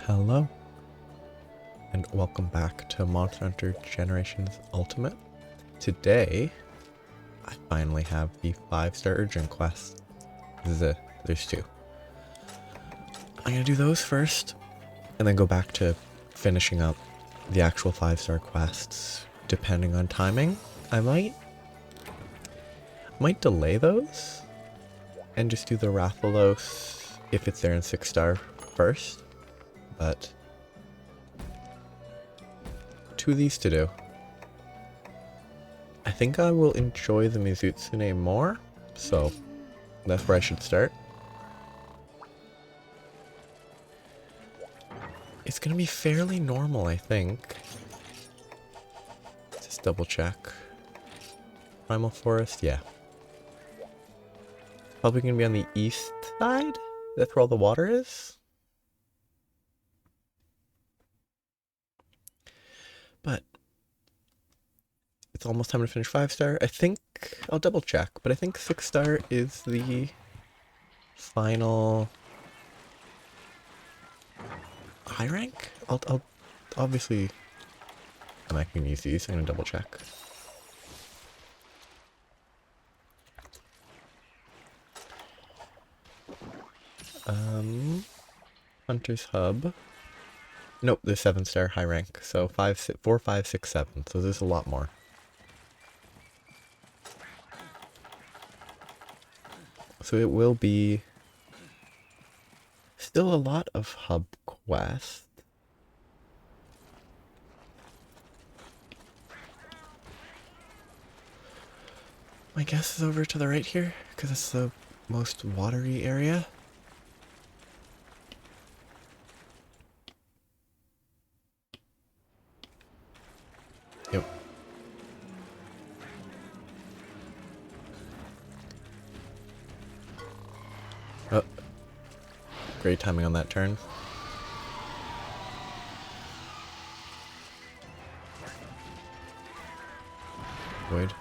Hello, and welcome back to Monster Hunter Generations Ultimate. Today, I finally have the 5-star urgent quest. There's two. I'm gonna do those first, and then go back to finishing up the actual 5-star quests. Depending on timing, I might delay those, and just do the Rathalos if it's there in 6-star first. But two of these to do. I think I will enjoy the Mizutsune more, so that's where I should start. It's gonna be fairly normal, I think. Just double check. Primal Forest, yeah. Probably gonna be on the east side? That's where all the water is? But it's almost time to finish 5-star. I think I'll double check, but I think 6-star is the final high rank. I'll obviously I'm not gonna use these. I'm gonna double check. Hunter's Hub. Nope, the 7-star high rank. So 4, 5, 6, 7. So there's a lot more. So it will be still a lot of hub quests. My guess is over to the right here, because it's the most watery area. Yep. Oh. Great timing on that turn. Void.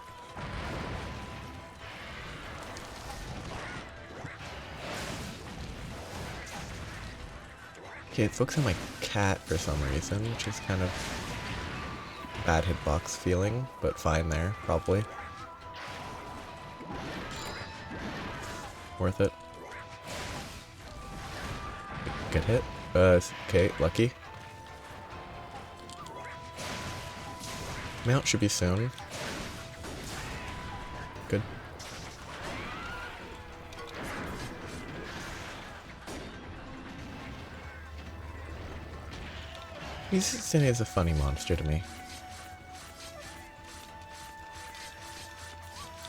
Okay, it's focusing on my cat for some reason, which is kind of bad hitbox feeling, but fine there, probably. Worth it. Good hit. Okay, lucky. Mount should be soon. Good. Mizutsune is a funny monster to me.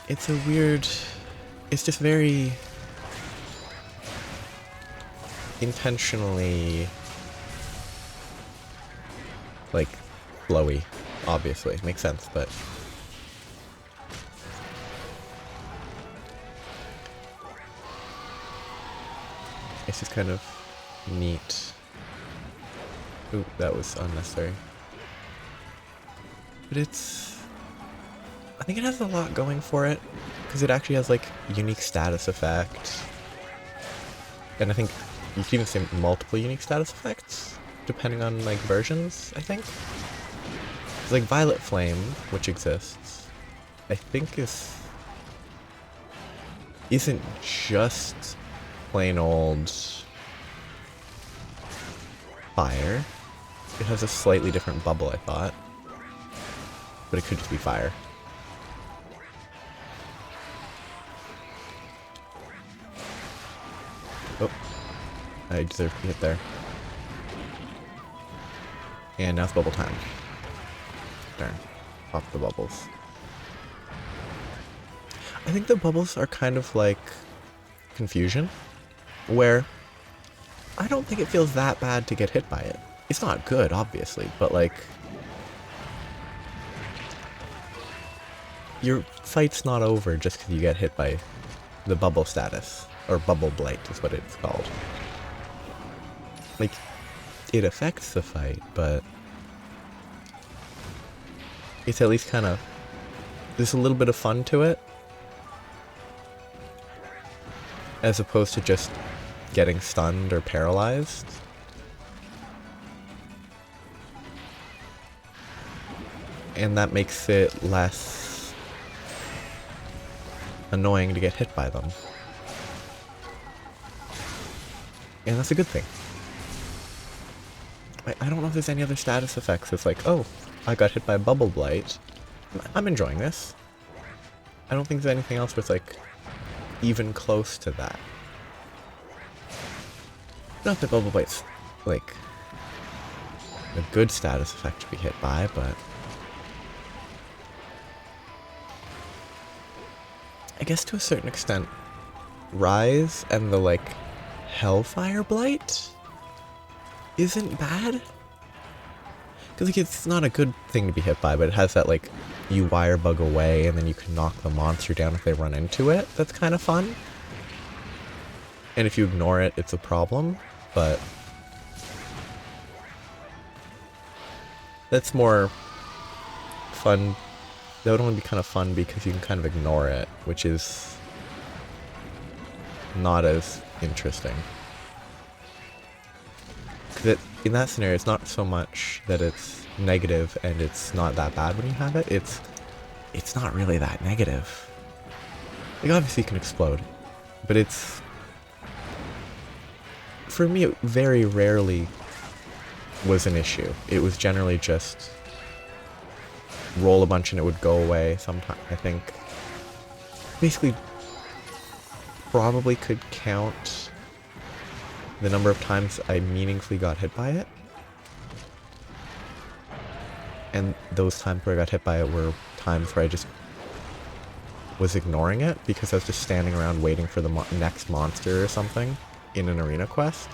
It's a weird... It's just very... intentionally... like, flowy, obviously. Makes sense, but... it's just kind of neat. Ooh, that was unnecessary. But it's... I think it has a lot going for it, because it actually has, like, unique status effects. And I think you can even say multiple unique status effects, depending on, like, versions, I think. It's like Violet Flame, which exists, I think isn't just plain old fire. It has a slightly different bubble, I thought. But it could just be fire. Oh. I deserve to hit there. And now it's bubble time. Darn. Pop the bubbles. I think the bubbles are kind of like confusion, where I don't think it feels that bad to get hit by it. It's not good, obviously, but like... your fight's not over just because you get hit by the bubble status. Or bubble blight is what it's called. Like, it affects the fight, but... it's at least kind of... there's a little bit of fun to it. As opposed to just getting stunned or paralyzed. And that makes it less annoying to get hit by them. And that's a good thing. I don't know if there's any other status effects. It's like, oh, I got hit by a Bubble Blight. I'm enjoying this. I don't think there's anything else that's like even close to that. Not that Bubble Blight's like a good status effect to be hit by, but I guess to a certain extent, Rise and the like Hellfire Blight isn't bad. Because like, it's not a good thing to be hit by, but it has that like, you wire bug away and then you can knock the monster down if they run into it. That's kind of fun. And if you ignore it, it's a problem, but that's more fun. That would only be kind of fun because you can kind of ignore it, which is not as interesting. Because in that scenario, it's not so much that it's negative and it's not that bad when you have it. It's not really that negative. Like, obviously it can explode, but it's... For me, it very rarely was an issue. It was generally just roll a bunch and it would go away sometime. I think basically probably could count the number of times I meaningfully got hit by it. And those times where I got hit by it were times where I just was ignoring it because I was just standing around waiting for the next monster or something in an arena quest.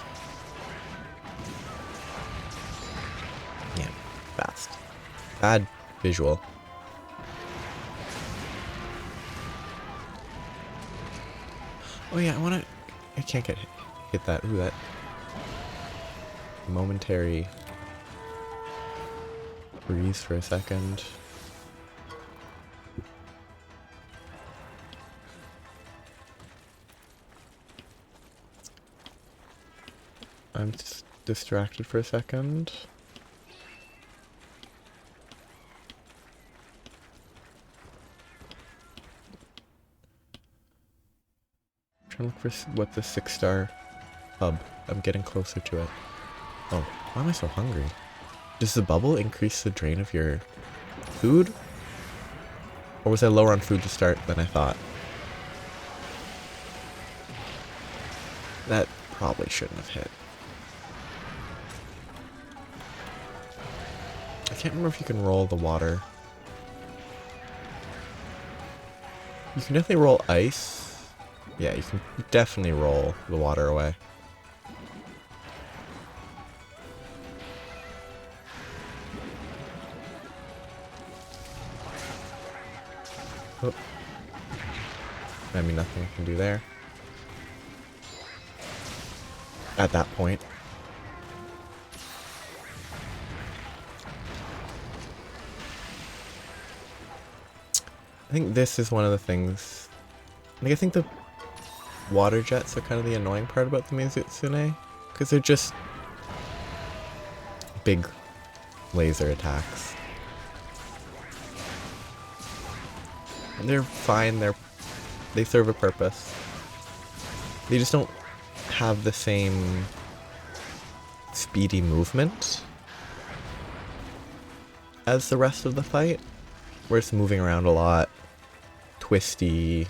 Yeah, fast. Bad visual. Oh yeah, I can't get hit that. Ooh, that momentary freeze for a second. I'm just distracted for a second. I'm trying to look for what the 6-star hub. I'm getting closer to it. Oh, why am I so hungry? Does the bubble increase the drain of your food? Or was I lower on food to start than I thought? That probably shouldn't have hit. I can't remember if you can roll the water. You can definitely roll ice. Yeah, you can definitely roll the water away. Oh. I mean, nothing I can do there. At that point. I think this is one of the things... Like, I think the water jets are kind of the annoying part about the Mizutsune. Because they're just big laser attacks. And they're fine, they serve a purpose. They just don't have the same speedy movement as the rest of the fight, where it's moving around a lot, twisty.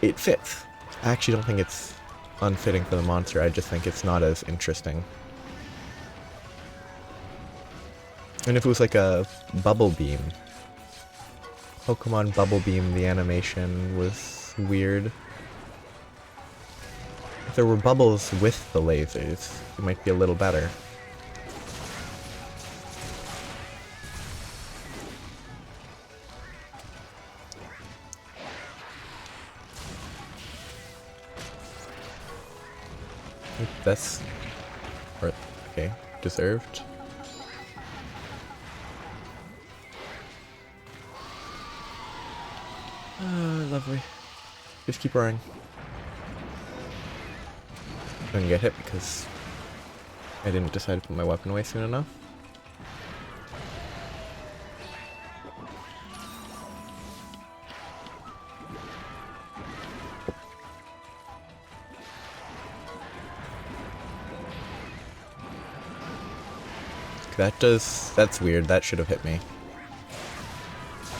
It fits. I actually don't think it's unfitting for the monster, I just think it's not as interesting. And if it was like a Bubble Beam, Pokemon Bubble Beam, the animation was weird. If there were bubbles with the lasers, it might be a little better. That's... okay, deserved. Lovely. Just keep roaring. I'm gonna get hit because I didn't decide to put my weapon away soon enough. That's weird. That should have hit me.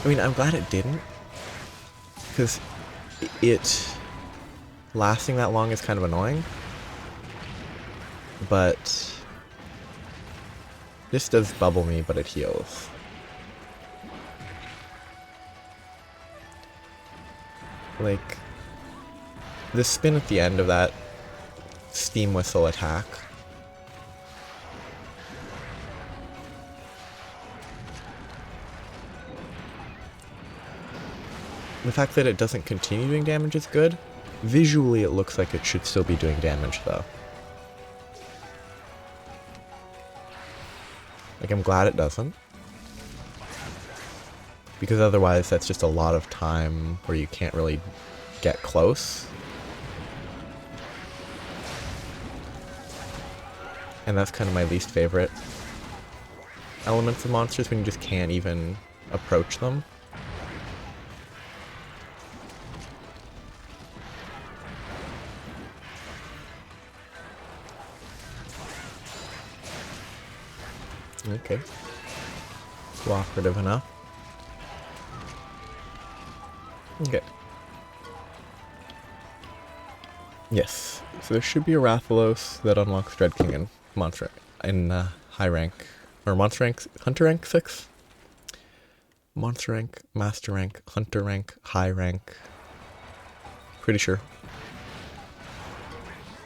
I mean, I'm glad it didn't. Because it lasting that long is kind of annoying. But this does bubble me, but it heals. Like, the spin at the end of that steam whistle attack. The fact that it doesn't continue doing damage is good. Visually, it looks like it should still be doing damage, though. Like, I'm glad it doesn't. Because otherwise, that's just a lot of time where you can't really get close. And that's kind of my least favorite elements of monsters, when you just can't even approach them. Okay. Cooperative enough. Okay. Yes. So there should be a Rathalos that unlocks Dreadking in monster in high rank, or monster rank, hunter rank 6. Monster rank, master rank, hunter rank, high rank. Pretty sure.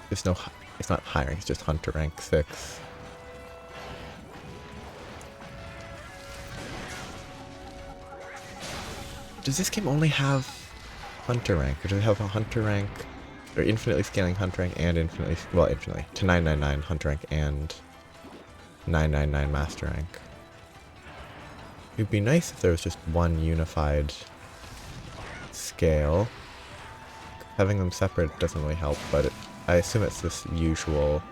There's no. It's not high rank. It's just hunter rank 6. Does this game only have hunter rank, or does it have a hunter rank, or infinitely scaling hunter rank and infinitely, well, infinitely, to 999 hunter rank and 999 master rank? It'd be nice if there was just one unified scale. Having them separate doesn't really help, but I assume it's this usual,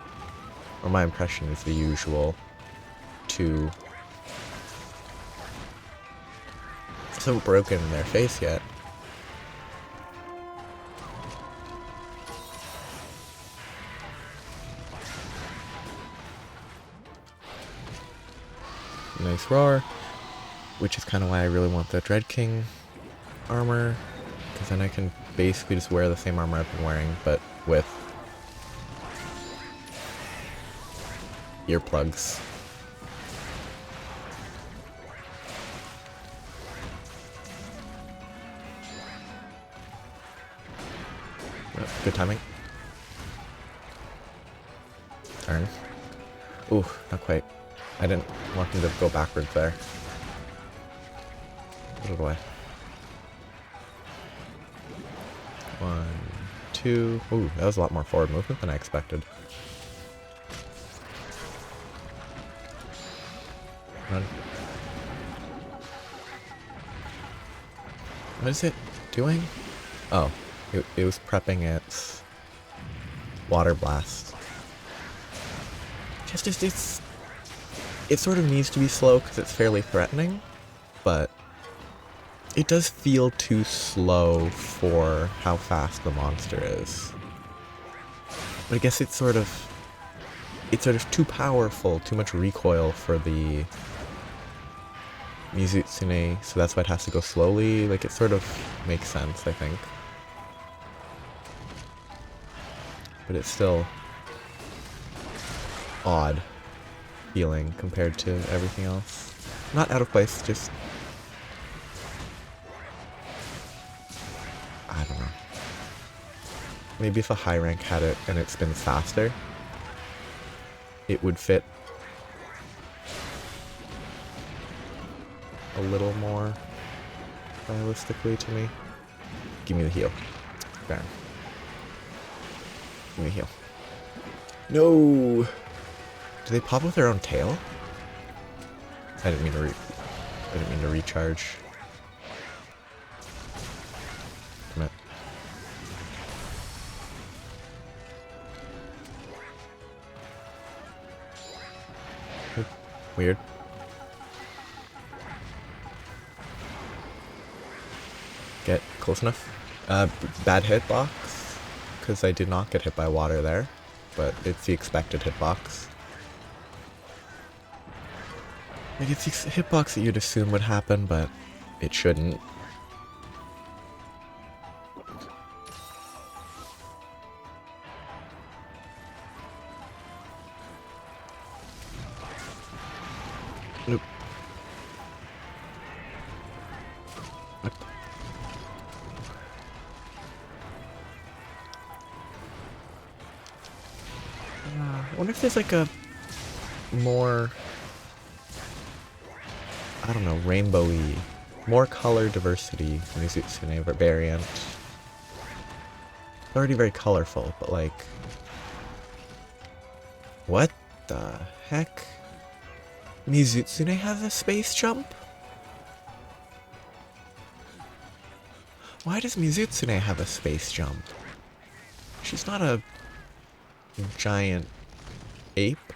or my impression is the usual, two. So broken in their face yet. Nice roar, which is kind of why I really want the Dreadking armor, because then I can basically just wear the same armor I've been wearing, but with earplugs. Good timing. Turn. Ooh, not quite. I didn't want him to go backwards there. Put it away. 1, 2. Ooh, that was a lot more forward movement than I expected. Run. What is it doing? Oh. It was prepping its water blast. It sort of needs to be slow because it's fairly threatening, but it does feel too slow for how fast the monster is. But I guess it's sort of too powerful, too much recoil for the Mizutsune, so that's why it has to go slowly. Like, it sort of makes sense, I think. But it's still odd feeling compared to everything else. Not out of place, just... I don't know. Maybe if a high rank had it and it spins faster, it would fit a little more realistically to me. Give me the heal. Bam. Give me a heal. No! Do they pop with their own tail? I didn't mean to recharge. Come on. Weird. Get close enough. Bad hitbox, because I did not get hit by water there, but it's the expected hitbox. Like, it's the hitbox that you'd assume would happen, but it shouldn't. Nope. Nope. I wonder if there's like a more, I don't know, rainbowy, more color diversity in the Zutsune variant. It's already very colorful, but like, what the heck? Mizutsune has a space jump? Why does Mizutsune have a space jump? She's not a giant ape.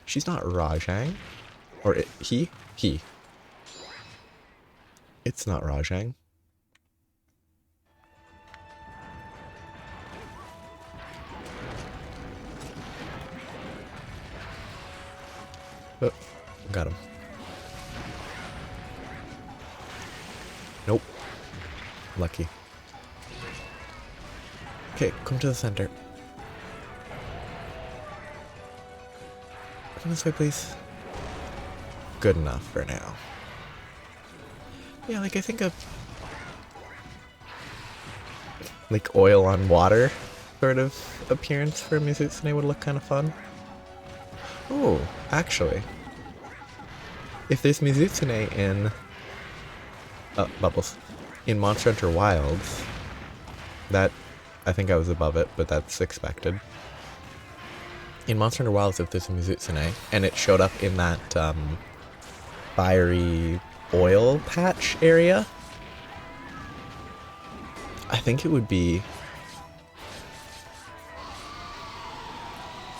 She's not Rajang. Or he? He. It's not Rajang. Oh, got him. Nope. Lucky. Okay, come to the center. Come this way, please. Good enough for now. Yeah, like I think a like oil on water sort of appearance for Mizutsune would look kind of fun. Oh, actually, if there's Mizutsune in Bubbles in Monster Hunter Wilds, that I think I was above it, but that's expected. In Monster Hunter Wilds, if there's a Mizutsune and it showed up in that fiery oil patch area, I think it would be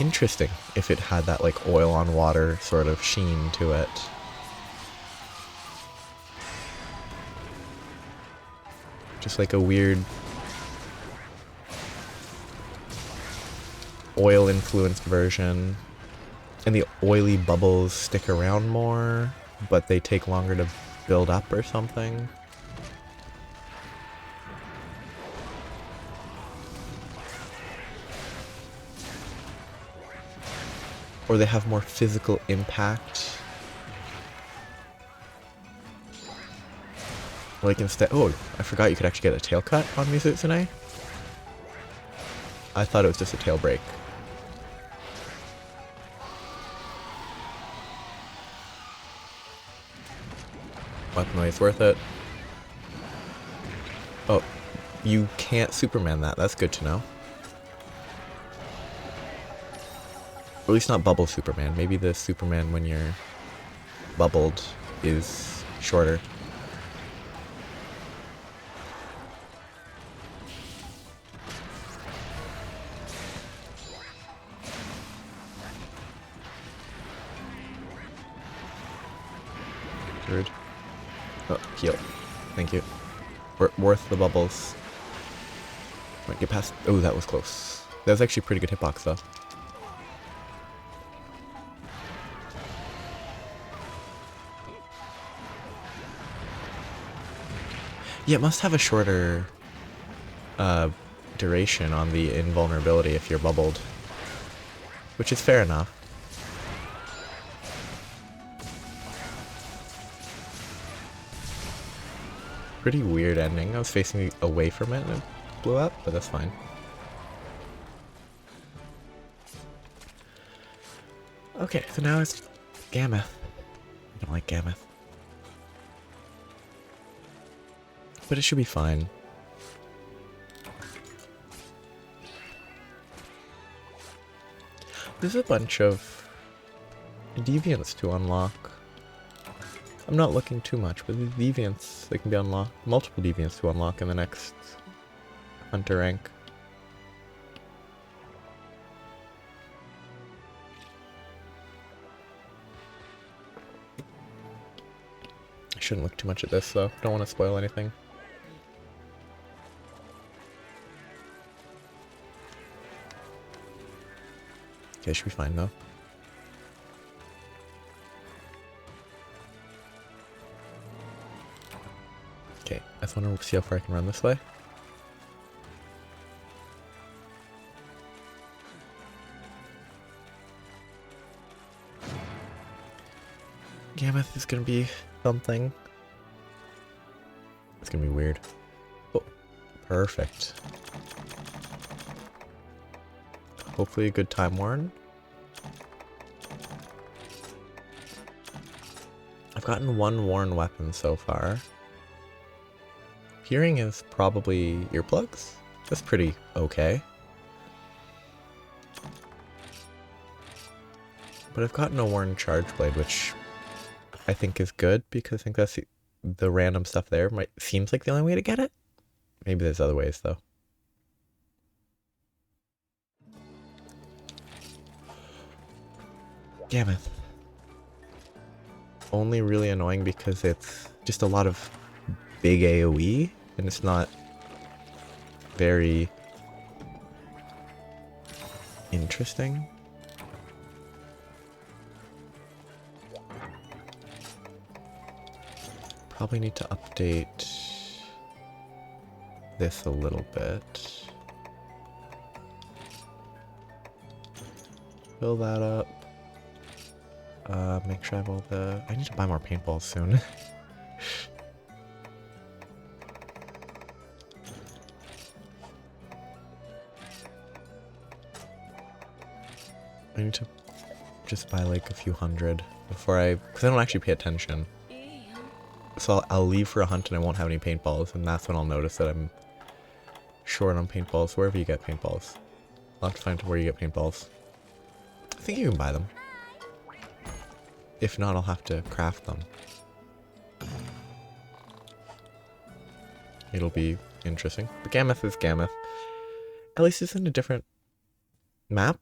interesting if it had that like oil on water sort of sheen to it. Just like a weird oil influenced version, and the oily bubbles stick around more, but they take longer to build up or something. Or they have more physical impact. Like instead, oh, I forgot you could actually get a tail cut on Mizutsune. I thought it was just a tail break. Weapon noise worth it. Oh, you can't Superman that. That's good to know. Or at least not bubble Superman. Maybe the Superman when you're bubbled is shorter. Rude. Oh, heal. Thank you. Worth the bubbles. Might get past. Oh, that was close. That was actually a pretty good hitbox, though. Yeah, it must have a shorter duration on the invulnerability if you're bubbled, which is fair enough. Pretty weird ending. I was facing away from it and it blew up, but that's fine. Okay, so now it's Gameth. I don't like Gameth. But it should be fine. There's a bunch of deviants to unlock. I'm not looking too much, but the deviants, they can be unlocked. Multiple deviants to unlock in the next hunter rank. shouldn't look too much at this though. Don't want to spoil anything. Okay, should be fine though. Okay, I just want to see how far I can run this way. Gammoth is gonna be something. It's gonna be weird. Oh, perfect. Hopefully a good time warn. I've gotten one worn weapon so far. Hearing is probably earplugs. That's pretty okay. But I've gotten a worn charge blade, which I think is good because I think that's the random stuff there seems like the only way to get it. Maybe there's other ways though. Gammoth. Only really annoying because it's just a lot of big AoE and it's not very interesting. Probably need to update this a little bit. Fill that up. Make sure I have all the... I need to buy more paintballs soon. I need to just buy like a few hundred before because I don't actually pay attention. So I'll leave for a hunt and I won't have any paintballs, and that's when I'll notice that I'm short on paintballs, wherever you get paintballs. I'll have to find where you get paintballs. I think you can buy them. If not, I'll have to craft them. It'll be interesting. But Gammoth is Gammoth. At least it's in a different map.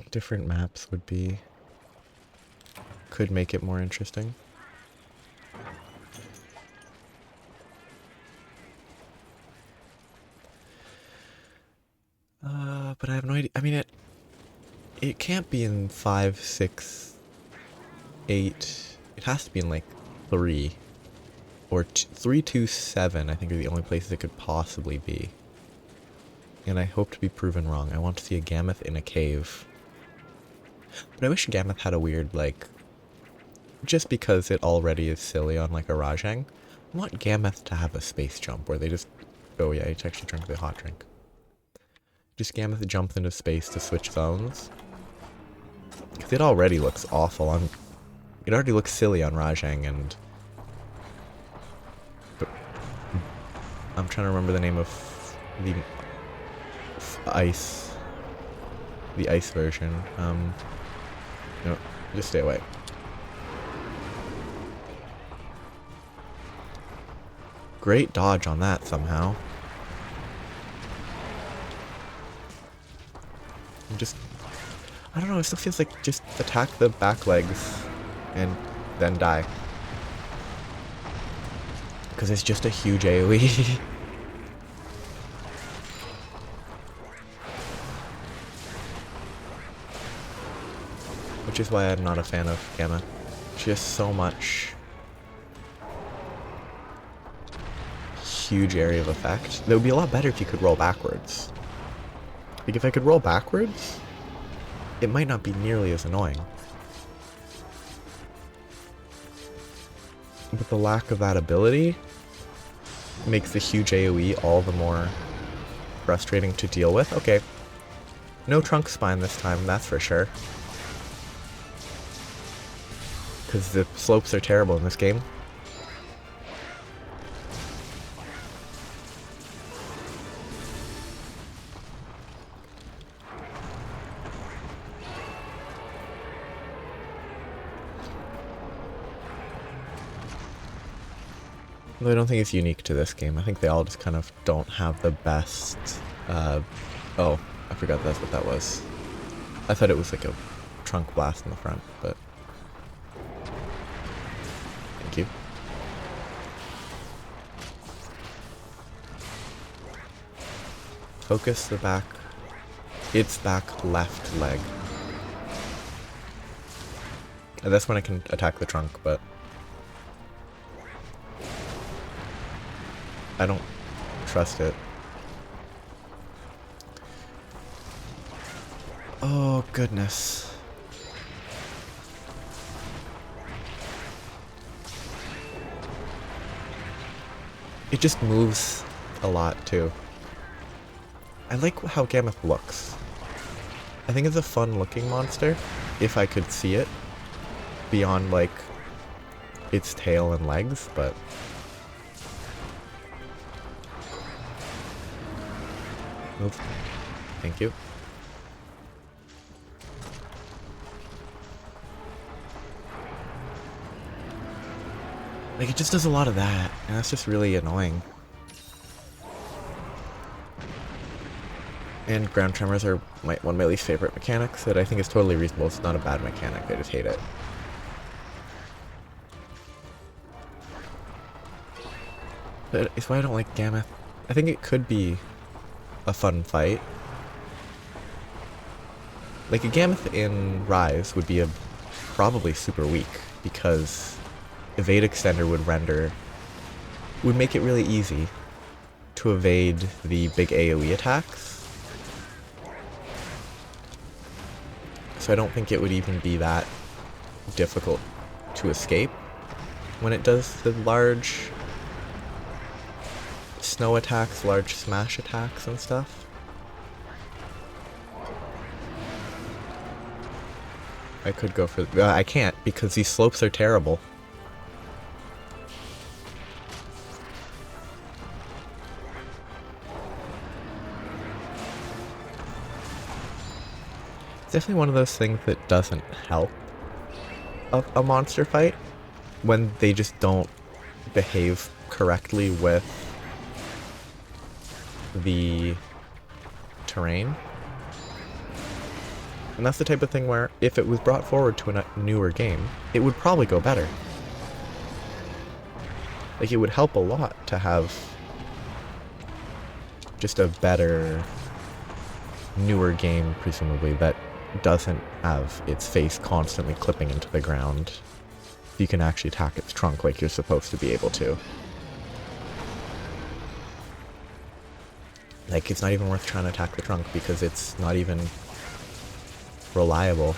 Different maps could make it more interesting. But I have no idea. I mean, it can't be in 5, 6, 8. It has to be in like 3 or 3, 2, 7. I think are the only places it could possibly be. And I hope to be proven wrong. I want to see a Gammoth in a cave. But I wish Gammoth had a weird, like, just because it already is silly on, like, a Rajang, I want Gammoth to have a space jump where they just, oh yeah, it's actually drank the hot drink. Just Gammoth jumps into space to switch zones. Because it already looks awful on, it already looks silly on Rajang, and, but, I'm trying to remember the name of the ice version. No, just stay away. Great dodge on that somehow. I don't know, it still feels like just attack the back legs and then die. Because it's just a huge AoE. Which is why I'm not a fan of Gamma. Just so much huge area of effect. It would be a lot better if you could roll backwards. Like if I could roll backwards, it might not be nearly as annoying. But the lack of that ability makes the huge AoE all the more frustrating to deal with. Okay, no trunk spine this time, that's for sure. Because the slopes are terrible in this game. Though I don't think it's unique to this game. I think they all just kind of don't have the best... oh, I forgot that's what that was. I thought it was like a trunk blast in the front, but... Thank you. Focus the back... its back left leg. And that's when I can attack the trunk, but... I don't trust it. Oh, goodness. It just moves a lot, too. I like how Gammoth looks. I think it's a fun-looking monster, if I could see it, beyond, like, its tail and legs, but... Move. Thank you. Like, it just does a lot of that, and that's just really annoying. And ground tremors are one of my least favorite mechanics that I think is totally reasonable. It's not a bad mechanic, I just hate it. But it's why I don't like Gammoth. I think it could be a fun fight. Like, a Gammoth in Rise would be probably super weak, because Evade Extender would make it really easy to evade the big AoE attacks. So I don't think it would even be that difficult to escape when it does the large snow attacks, large smash attacks and stuff. I could go for... I can't, because these slopes are terrible. It's definitely one of those things that doesn't help a monster fight when they just don't behave correctly with the terrain. And that's the type of thing where, if it was brought forward to a newer game, it would probably go better. Like, it would help a lot to have just a better, newer game, presumably, that doesn't have its face constantly clipping into the ground. You can actually attack its trunk like you're supposed to be able to. Like, it's not even worth trying to attack the trunk because it's not even reliable.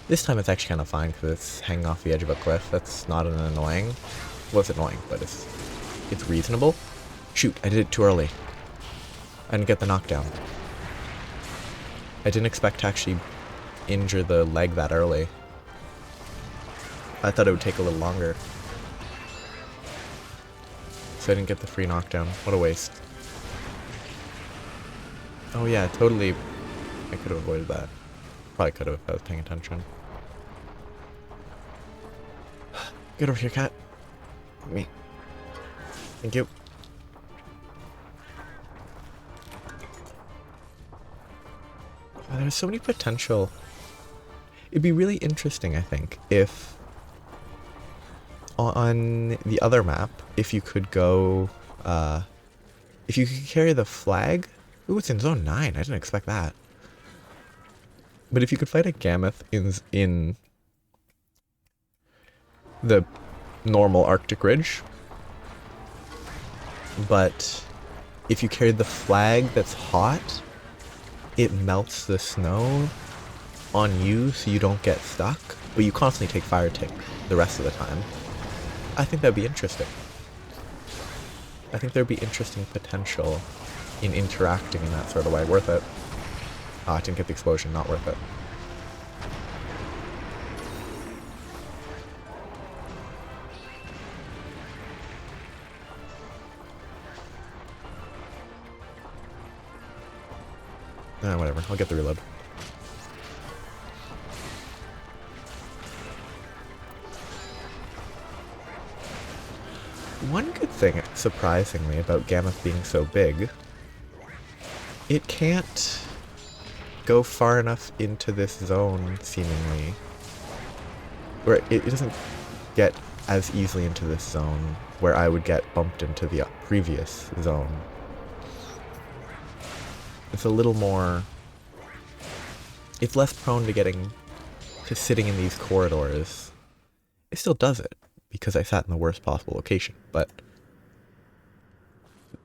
This time it's actually kind of fine because it's hanging off the edge of a cliff. That's not an annoying. Well, it's annoying, but it's reasonable. Shoot, I did it too early. I didn't get the knockdown. I didn't expect to actually injure the leg that early. I thought it would take a little longer. So I didn't get the free knockdown. What a waste. Oh yeah, totally. I could have avoided that. Probably could have if I was paying attention. Get over here, cat. Me. Thank you. Oh, there's so many potential. It'd be really interesting, I think, if on the other map, if you could go, if you could carry the flag. Ooh, it's in Zone 9. I didn't expect that. But if you could fight a Gammoth in the normal Arctic Ridge, but if you carried the flag that's hot, it melts the snow on you so you don't get stuck, but you constantly take fire tick the rest of the time. I think that'd be interesting. I think there'd be interesting potential in interacting in that sort of way. Worth it. Ah, I didn't get the explosion, not worth it. Whatever, I'll get the reload. One good thing, surprisingly, about Gammoth being so big, it can't go far enough into this zone, seemingly, where it doesn't get as easily into this zone where I would get bumped into the previous zone. It's a little more... It's less prone to sitting in these corridors. It still does it, because I sat in the worst possible location, but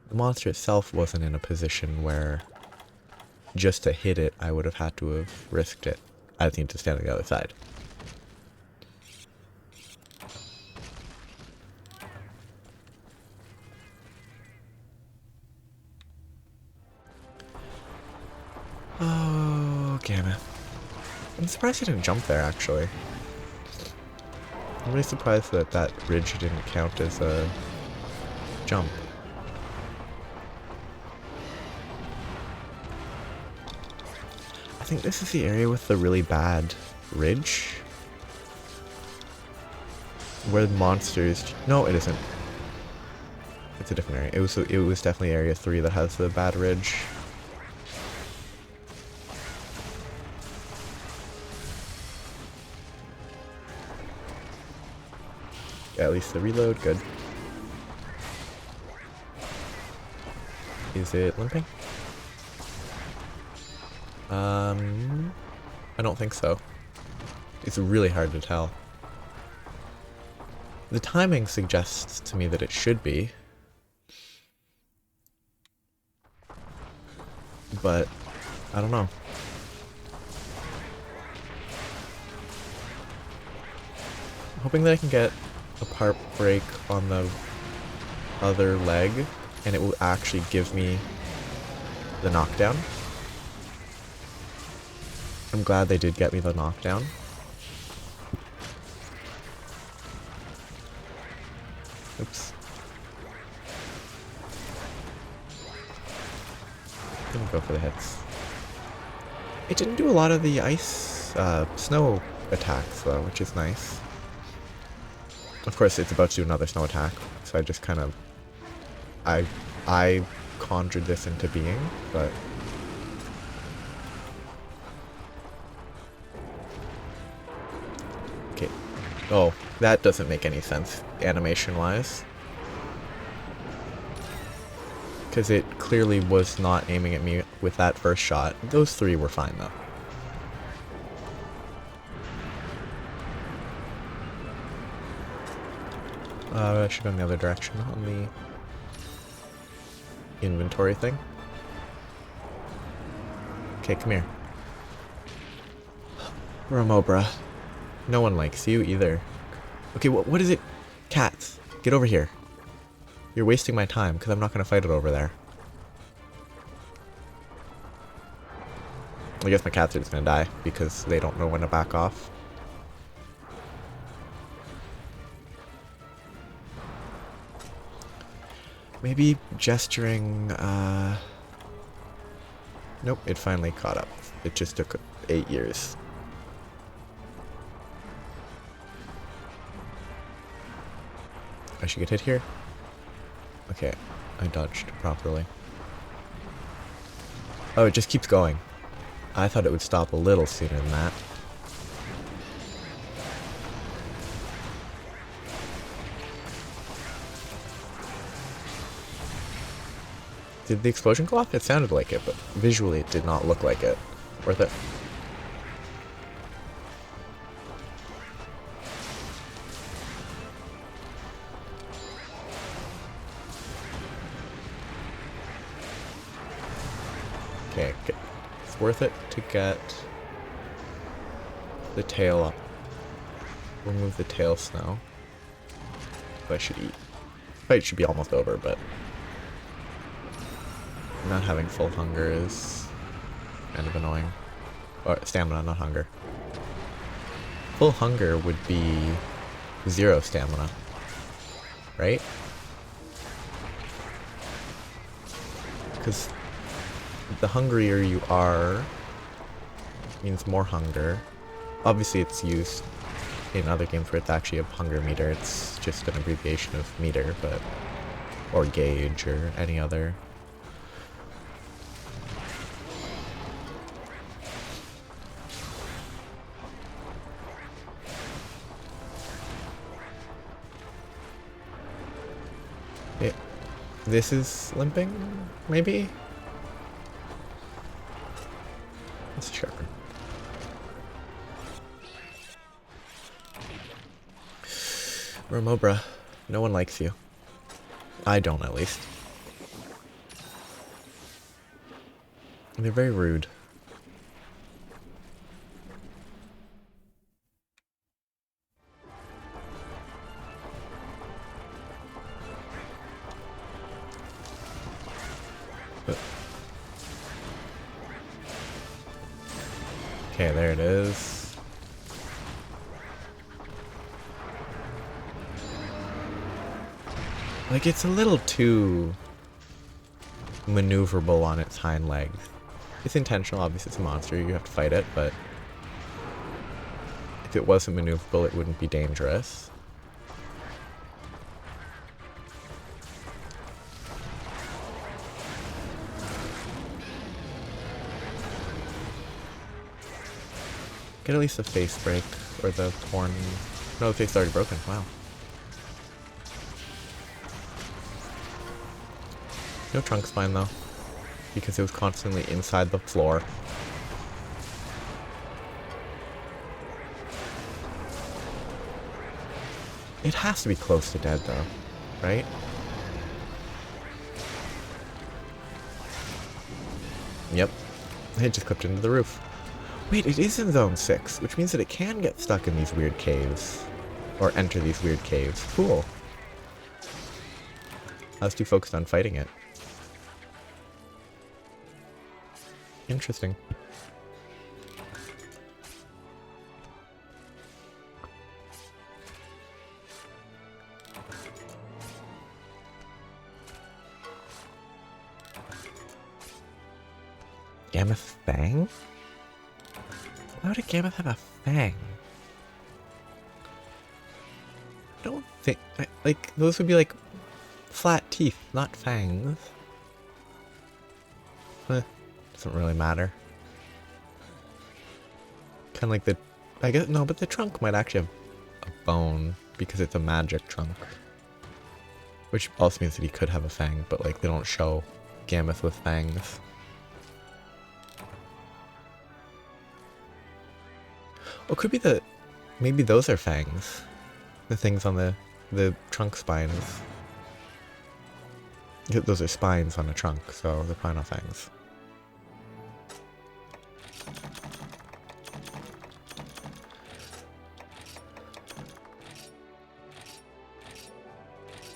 the monster itself wasn't in a position where just to hit it, I would have had to have risked it. I need to stand on the other side. Oh, damn it. I'm surprised he didn't jump there, actually. I'm really surprised that that ridge didn't count as a jump. I think this is the area with the really bad ridge. Where the monsters... No, it isn't. It's a different area. It was definitely Area 3 that has the bad ridge. At least the reload, good. Is it limping? I don't think so. It's really hard to tell. The timing suggests to me that it should be. But, I don't know. I'm hoping that I can get a part break on the other leg, and it will actually give me the knockdown. I'm glad they did get me the knockdown. Oops. Didn't go for the hits. It didn't do a lot of the ice, snow attacks though, which is nice. Of course, it's about to do another snow attack, so I just kind of... I conjured this into being, but... Okay. Oh, that doesn't make any sense, animation-wise. Because it clearly was not aiming at me with that first shot. Those three were fine, though. I should go in the other direction on the inventory thing. Okay, come here. Ramobra. No one likes you either. Okay, what is it? Cats, get over here. You're wasting my time because I'm not going to fight it over there. I guess my cats are just going to die because they don't know when to back off. Maybe gesturing, Nope, it finally caught up. It just took 8 years. I should get hit here. Okay, I dodged properly. Oh, it just keeps going. I thought it would stop a little sooner than that. Did the explosion go off? It sounded like it, but visually it did not look like it. Worth it. Okay, it's worth it to get the tail up. Remove the tail snow. I should eat. Fight should be almost over, but not having full hunger is kind of annoying. Or stamina, not hunger. Full hunger would be 0 stamina, right? Because the hungrier you are means more hunger. Obviously it's used in other games where it's actually a hunger meter. It's just an abbreviation of meter, but or gauge or any other. This is limping, maybe? Let's check. Remobra, no one likes you. I don't, at least. They're very rude. Okay, there it is. Like, it's a little too maneuverable on its hind legs. It's intentional, obviously it's a monster, you have to fight it, but if it wasn't maneuverable, it wouldn't be dangerous. Get at least a face break, or the horn. No, the face is already broken, wow. No trunk spine though, because it was constantly inside the floor. It has to be close to dead though, right? Yep, it just clipped into the roof. Wait, it is in zone 6, which means that it can get stuck in these weird caves. Or enter these weird caves. Cool. I was too focused on fighting it. Interesting. Gammoth Fang? Why would a Gammoth have a fang? I don't think... like, those would be like flat teeth, not fangs. Doesn't really matter. Kind of like the... I guess... no, but the trunk might actually have a bone, because it's a magic trunk. Which also means that he could have a fang, but like, they don't show Gammoth with fangs. Oh, could be the... maybe those are fangs. The things on the trunk spines. Those are spines on a trunk, so they're probably not fangs.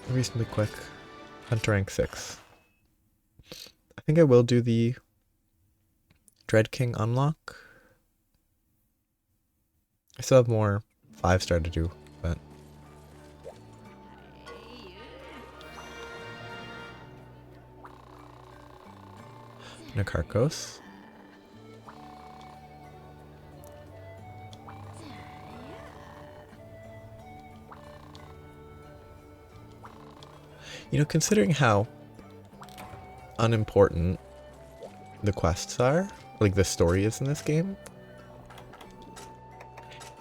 Reasonably quick. Hunter rank 6. I think I will do the Dreadking unlock. I still have more 5-star to do, but... Nakarkos. You know, considering how unimportant the quests are, like the story is in this game,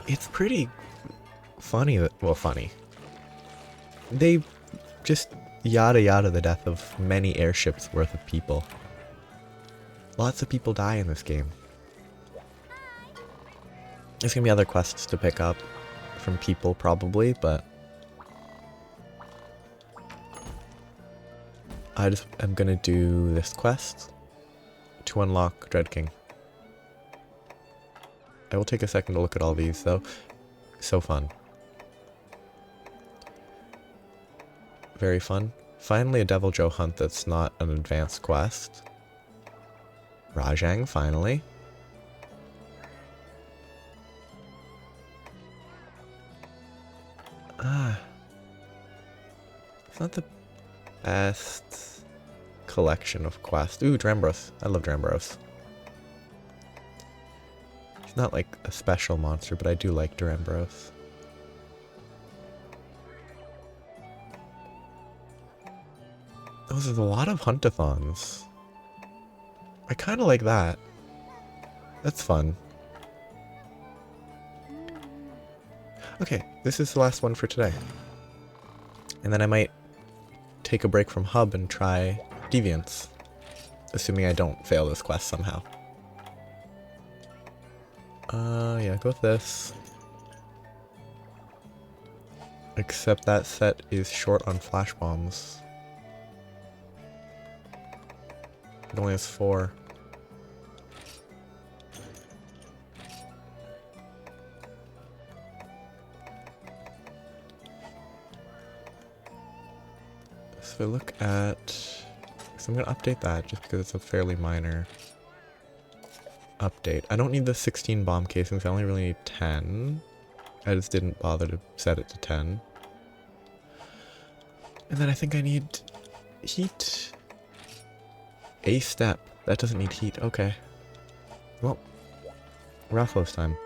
it's pretty funny that, well, funny. They just yada yada the death of many airships worth of people. Lots of people die in this game. There's gonna be other quests to pick up from people probably, but I just am gonna do this quest to unlock Dreadking. I will take a second to look at all these though. So fun. Very fun. Finally a Devil Joe hunt that's not an advanced quest. Rajang, finally. It's not the best collection of quests. Ooh, Drambros. I love Drambros. He's not like a special monster, but I do like Drambros. Those are a lot of huntathons. I kind of like that. That's fun. Okay, this is the last one for today. And then I might take a break from hub and try deviants. Assuming I don't fail this quest somehow. Yeah, go with this. Except that set is short on flash bombs. It only has 4. So look at... So I'm going to update that just because it's a fairly minor update. I don't need the 16 bomb casings, I only really need 10. I just didn't bother to set it to 10. And then I think I need heat. A step. That doesn't need heat. Okay. Well, Rathalos time.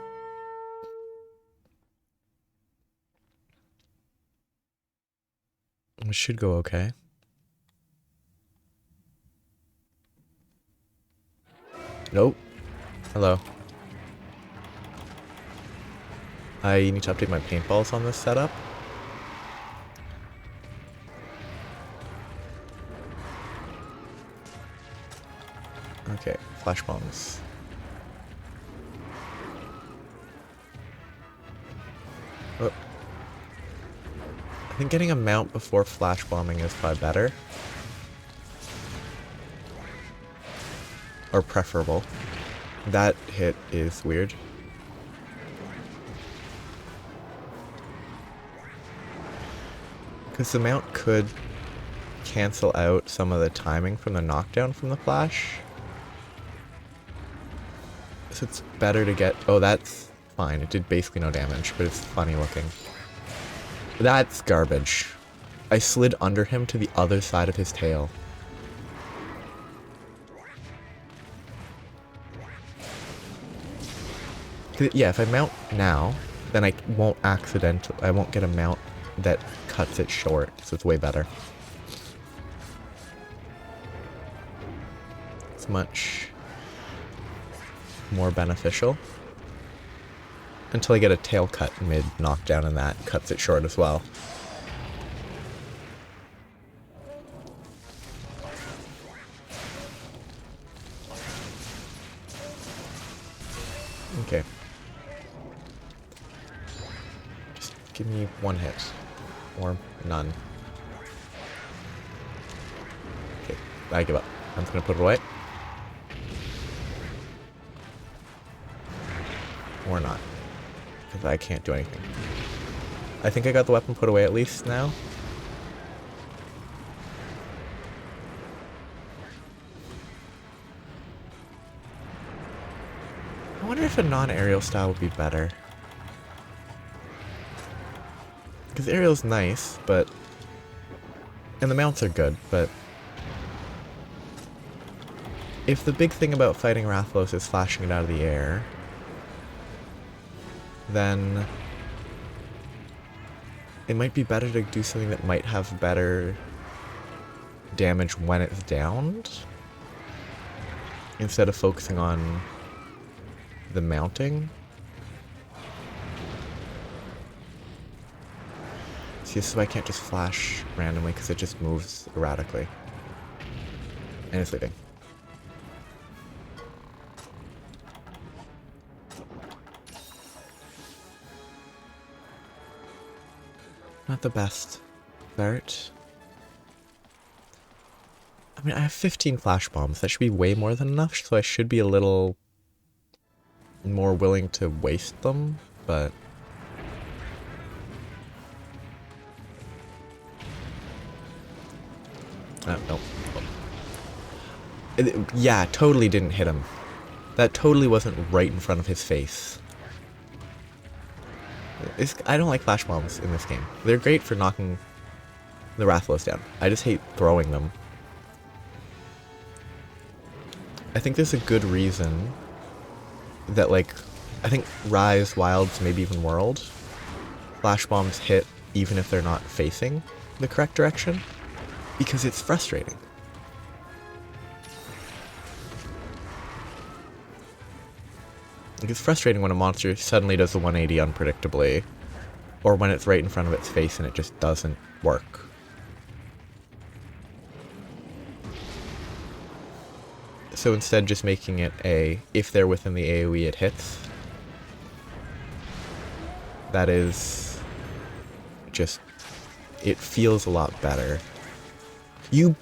It should go okay. Nope. Hello. I need to update my paintballs on this setup. Okay, flash bombs. Oh. I think getting a mount before flash bombing is probably better. Or preferable. That hit is weird. Because the mount could cancel out some of the timing from the knockdown from the flash. So it's better to get... Oh, that's fine. It did basically no damage, but it's funny looking. That's garbage. I slid under him to the other side of his tail. Yeah, if I mount now, then I won't I won't get a mount that cuts it short, so it's way better. It's much more beneficial. Until I get a tail cut mid knockdown and that cuts it short as well. Okay. Just give me one hit. Or none. Okay, I give up. I'm just gonna put it away. Or not. Because I can't do anything. I think I got the weapon put away at least now. I wonder if a non-aerial style would be better. Because aerial's nice, but... And the mounts are good, but... If the big thing about fighting Rathalos is flashing it out of the air... then... It might be better to do something that might have better... damage when it's downed? Instead of focusing on... the mounting? See, this is why I can't just flash randomly, because it just moves erratically. And it's leaving. Not the best start. I mean, I have 15 flash bombs. That should be way more than enough, so I should be a little more willing to waste them, but... no. Yeah, totally didn't hit him. That totally wasn't right in front of his face. I don't like flash bombs in this game. They're great for knocking the Rathalos down. I just hate throwing them. I think there's a good reason that, like, I think Rise, Wilds, maybe even World, flash bombs hit even if they're not facing the correct direction, because it's frustrating. Like, it's frustrating when a monster suddenly does the 180 unpredictably, or when it's right in front of its face and it just doesn't work. So instead just making it a, if they're within the AoE it hits. That is just, it feels a lot better. You...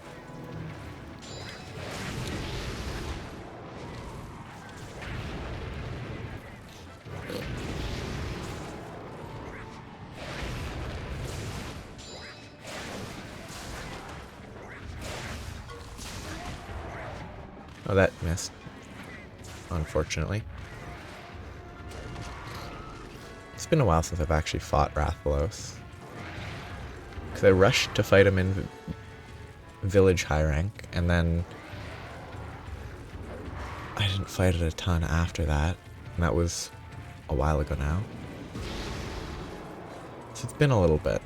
Oh, that missed. Unfortunately. It's been a while since I've actually fought Rathalos. Because I rushed to fight him in village high rank, and then I didn't fight it a ton after that. And that was a while ago now. So it's been a little bit.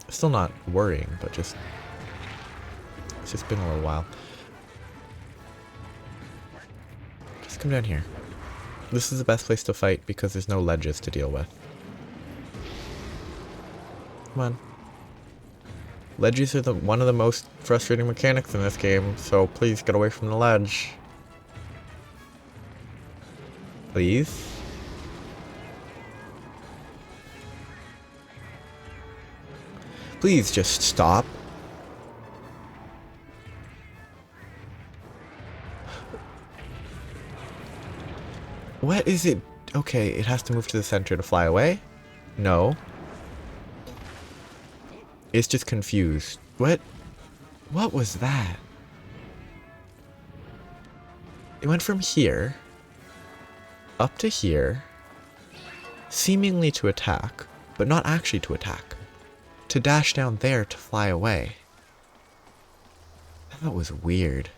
Still not worrying, but just... It's just been a little while. Just come down here. This is the best place to fight because there's no ledges to deal with. Come on. Ledges are one of the most frustrating mechanics in this game, so please get away from the ledge. Please? Please just stop. What is it? Okay, it has to move to the center to fly away? No. It's just confused. What? What was that? It went from here, up to here, seemingly to attack, but not actually to attack. To dash down there to fly away. That was weird.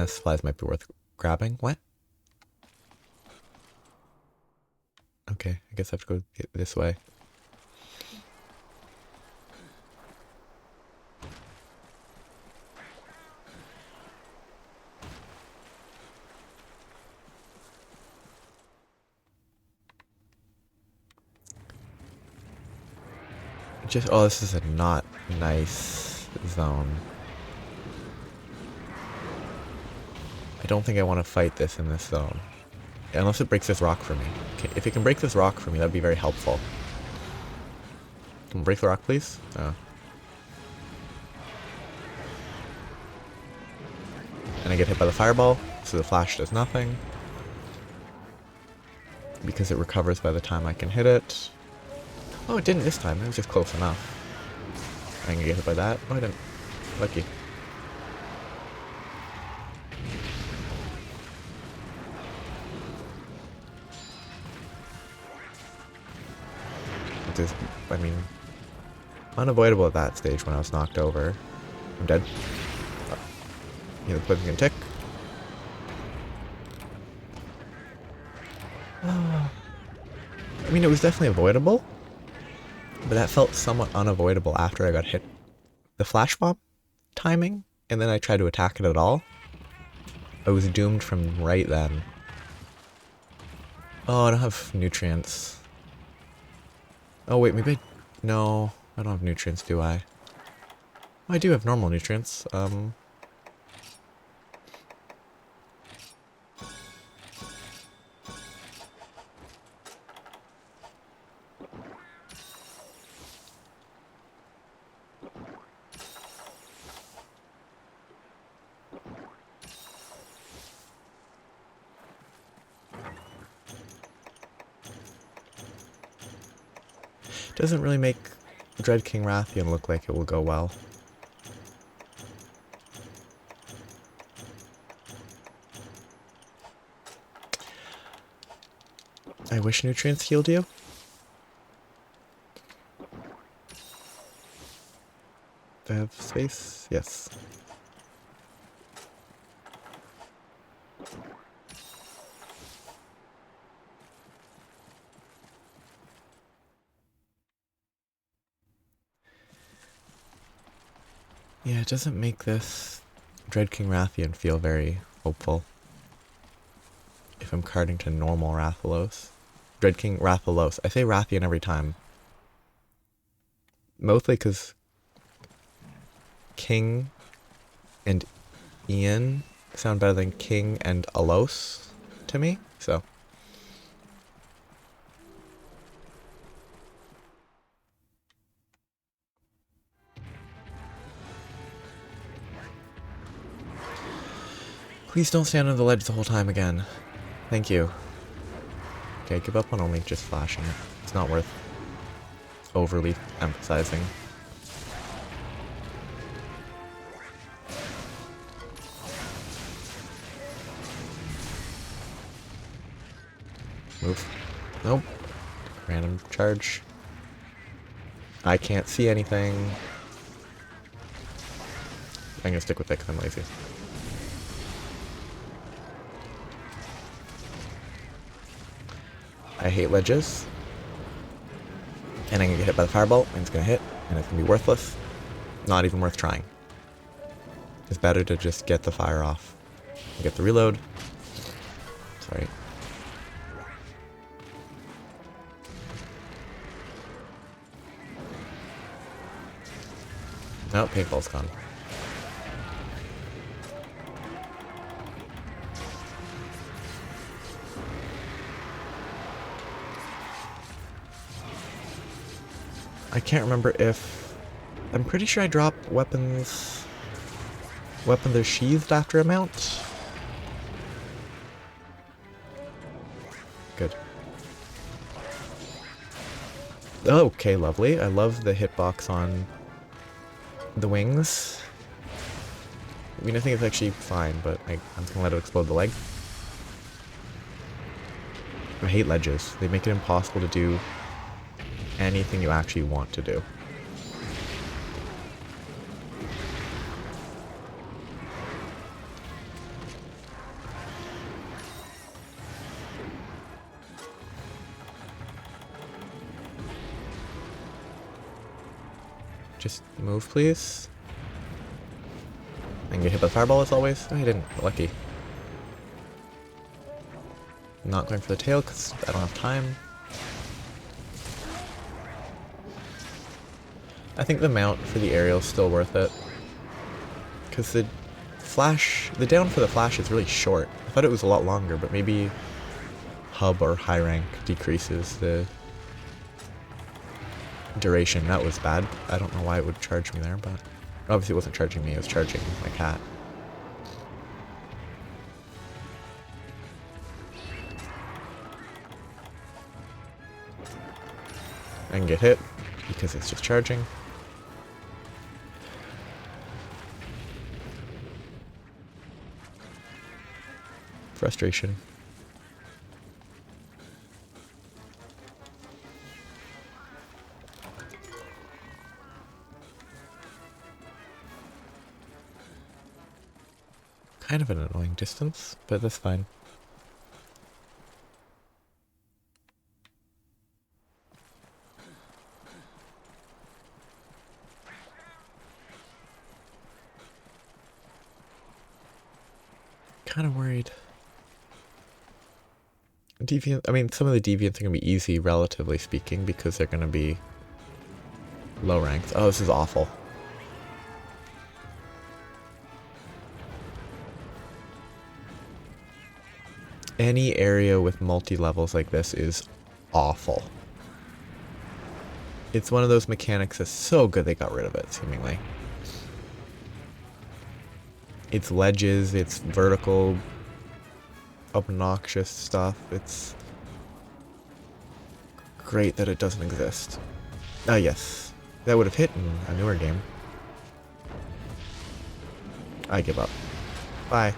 Supplies might be worth grabbing. What? Okay, I guess I have to go this way. Just, oh, this is a not nice zone. I don't think I want to fight this in this zone. Unless it breaks this rock for me. Okay, if it can break this rock for me, that'd be very helpful. Can we break the rock, please? Oh. And I get hit by the fireball, so the flash does nothing. Because it recovers by the time I can hit it. Oh, it didn't this time. It was just close enough. I can get hit by that. Oh, I didn't. Lucky. Is, I mean, unavoidable at that stage when I was knocked over. I'm dead. You know, the poison can tick. I mean, it was definitely avoidable, but that felt somewhat unavoidable after I got hit. The flash bomb timing, and then I tried to attack it at all. I was doomed from right then. Oh, I don't have nutrients. Oh wait, maybe no, I don't have nutrients, do I? Oh, I do have normal nutrients. Doesn't really make Dreadking Rathalos look like it will go well. I wish nutrients healed you. Do I have space? Yes. Yeah, it doesn't make this Dreadking Rathalos feel very hopeful. If I'm carding to normal Rathalos. Dreadking Rathalos. I say Rathian every time. Mostly because King and Ian sound better than King and Alos to me, so. Please don't stand on the ledge the whole time again. Thank you. Okay, give up on only just flashing it. It's not worth overly emphasizing. Move. Nope. Random charge. I can't see anything. I'm gonna stick with it because I'm lazy. I hate ledges. And I'm gonna get hit by the fireball, and it's gonna hit, and it's gonna be worthless. Not even worth trying. It's better to just get the fire off. Get the reload. Sorry. No, paintball's gone. I can't remember if... I'm pretty sure I drop weapons... Weapons are sheathed after a mount? Good. Okay, lovely. I love the hitbox on the wings. I mean, I think it's actually fine, but I'm just gonna let it explode the leg. I hate ledges. They make it impossible to do anything you actually want to do. Just move, please. I can get hit by the fireball as always. Oh, I didn't. Lucky. I'm not going for the tail because I don't have time. I think the mount for the aerial is still worth it. Because the flash, the down for the flash is really short. I thought it was a lot longer, but maybe hub or high rank decreases the duration. That was bad. I don't know why it would charge me there, but obviously it wasn't charging me, it was charging my cat. I can get hit because it's just charging. Frustration. Kind of an annoying distance, but that's fine. Kind of worried. Deviant, I mean, some of the deviants are going to be easy, relatively speaking, because they're going to be low ranked. Oh, this is awful. Any area with multi-levels like this is awful. It's one of those mechanics that's so good they got rid of it, seemingly. It's ledges, it's vertical, obnoxious stuff. It's great that it doesn't exist. Ah, yes. That would have hit in a newer game. I give up. Bye.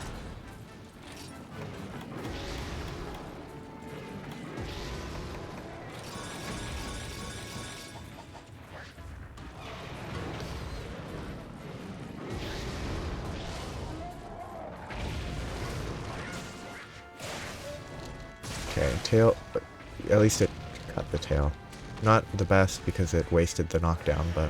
Okay, tail. At least it cut the tail. Not the best because it wasted the knockdown, but...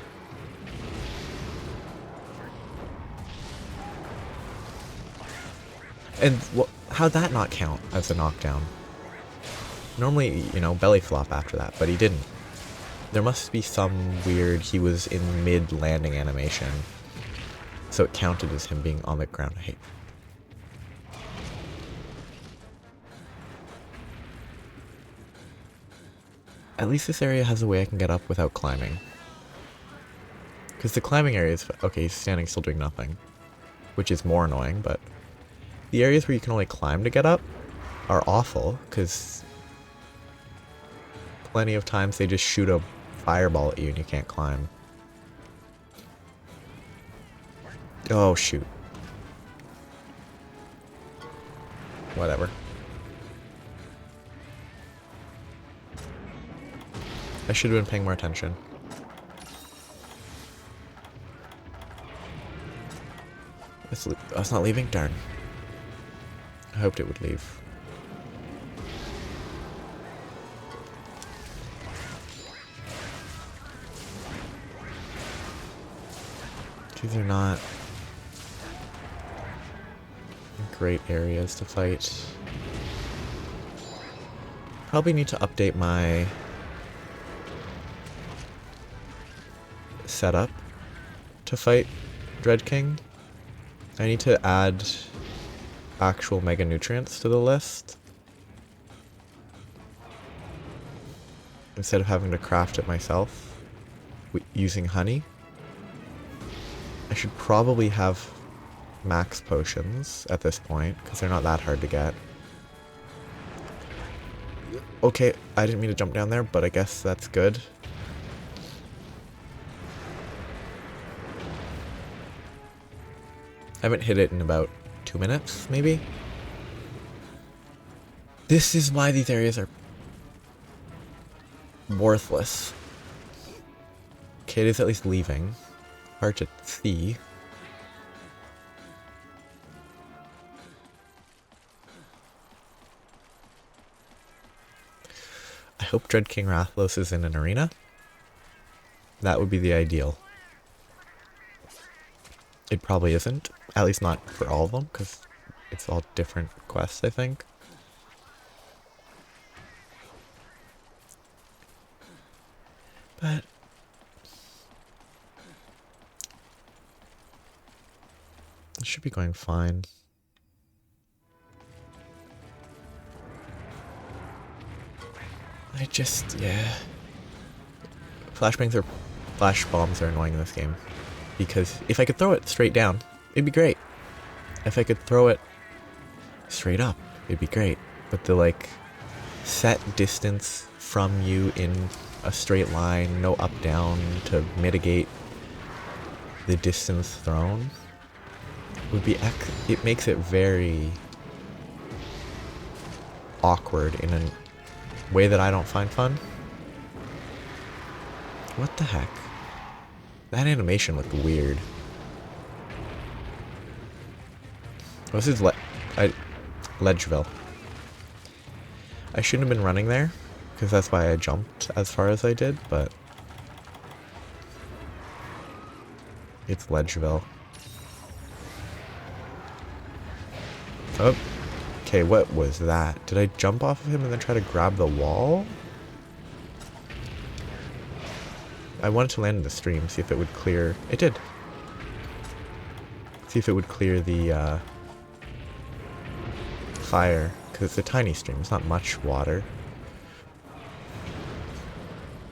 And how'd that not count as a knockdown? Normally, you know, belly flop after that, but he didn't. There must be some weird, he was in mid-landing animation. So it counted as him being on the ground. Hey. At least this area has a way I can get up without climbing. Because the climbing area is... Okay, he's standing still doing nothing. Which is more annoying, but... The areas where you can only climb to get up are awful, because... Plenty of times they just shoot a fireball at you and you can't climb. Oh, shoot. Whatever. I should have been paying more attention. It's not leaving? Darn. I hoped it would leave. These are not great areas to fight. Probably need to update my setup to fight Dreadking. I need to add actual mega nutrients to the list instead of having to craft it myself using honey. I should probably have max potions at this point because they're not that hard to get. Okay, I didn't mean to jump down there, but I guess that's good. I haven't hit it in about 2 minutes, maybe? This is why these areas are worthless. Okay, it is at least leaving. Hard to see. I hope Dreadking Rathalos is in an arena. That would be the ideal. It probably isn't. At least not for all of them, because it's all different quests, I think. But... it should be going fine. Yeah. Flash bombs are annoying in this game. Because if I could throw it straight down, it'd be great. If I could throw it straight up, it'd be great. But the, like, set distance from you in a straight line, no up down to mitigate the distance thrown would be it makes it very awkward in a way that I don't find fun. What the heck? That animation looked weird. This is Ledgeville. I shouldn't have been running there, because that's why I jumped as far as I did, but... it's Ledgeville. Oh. Okay, what was that? Did I jump off of him and then try to grab the wall? I wanted to land in the stream, see if it would clear... It did. See if it would clear the fire, because it's a tiny stream, it's not much water.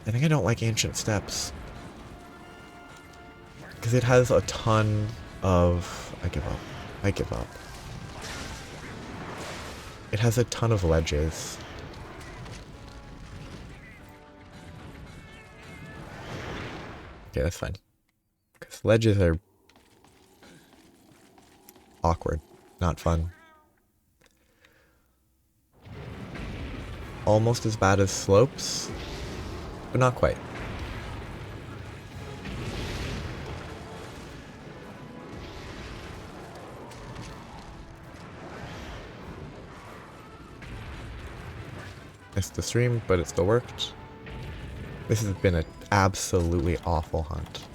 I think I don't like ancient steps. Because it has a ton of... I give up. I give up. It has a ton of ledges. Okay, that's fine. Because ledges are awkward, not fun. Almost as bad as slopes, but not quite. Missed the stream, but it still worked. This has been an absolutely awful hunt.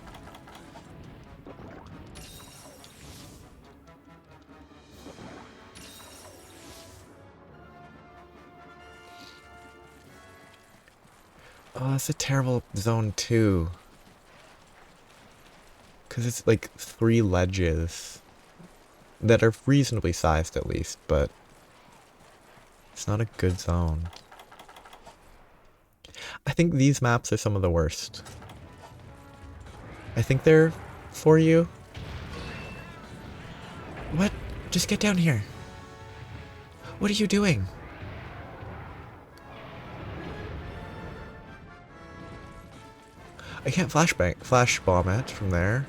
Oh, it's a terrible zone too. Because it's like 3 ledges that are reasonably sized at least, but it's not a good zone. I think these maps are some of the worst. I think they're for you. What? Just get down here. What are you doing? I can't flash bomb it from there.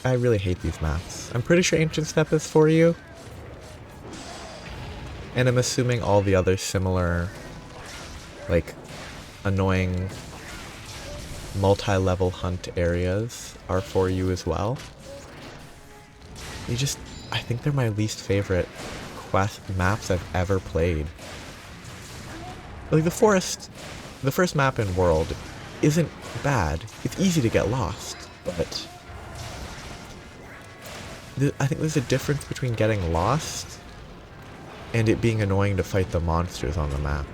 I really hate these maps. I'm pretty sure Ancient Step is for you. And I'm assuming all the other similar, like, annoying multi-level hunt areas are for you as well. I think they're my least favorite maps I've ever played. Like, the first map in World isn't bad. It's easy to get lost, but I think there's a difference between getting lost and it being annoying to fight the monsters on the map.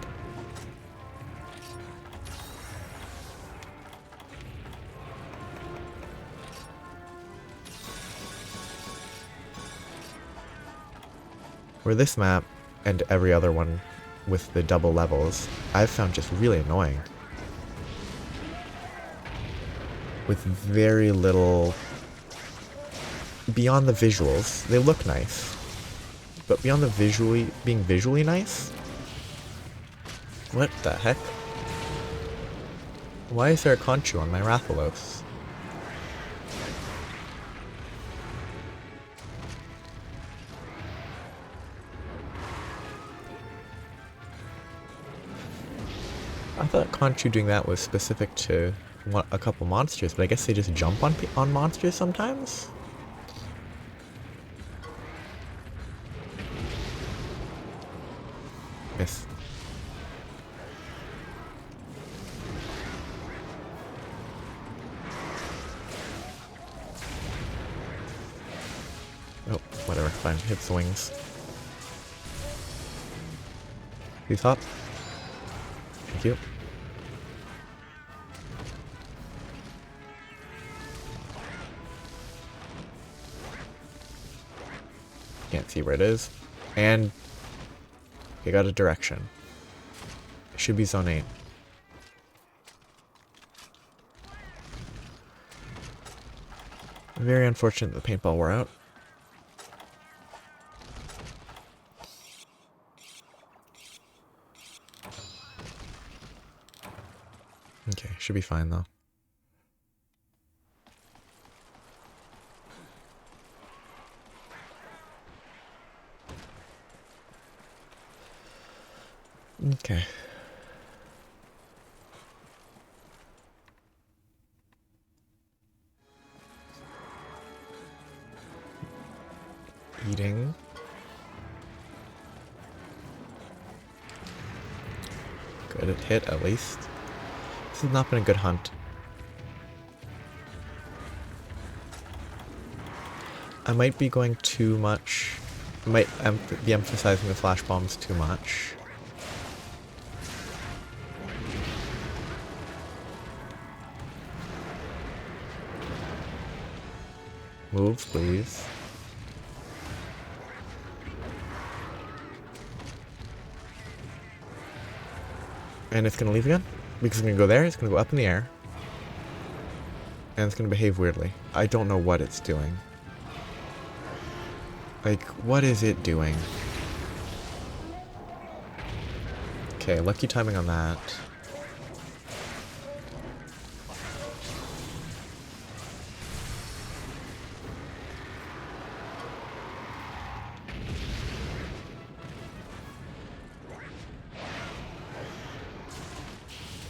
Where this map, and every other one with the double levels, I've found just really annoying. With very little... Beyond the visuals, they look nice. But beyond the being visually nice? What the heck? Why is there a Conchu on my Rathalos? I thought Conchu doing that was specific to a couple monsters, but I guess they just jump on monsters sometimes? Miss. Oh, whatever, fine. Hit the wings. Please hop. Thank you. Can't see where it is. And you got a direction. It should be zone 8. Very unfortunate the paintball wore out. Okay, should be fine though. Okay. Eating. Good, it hit at least. This has not been a good hunt. I might be going too much. I might be emphasizing the flash bombs too much. Move, please. And it's gonna leave again? Because it's gonna go there, it's gonna go up in the air. And it's gonna behave weirdly. I don't know what it's doing. Like, what is it doing? Okay, lucky timing on that.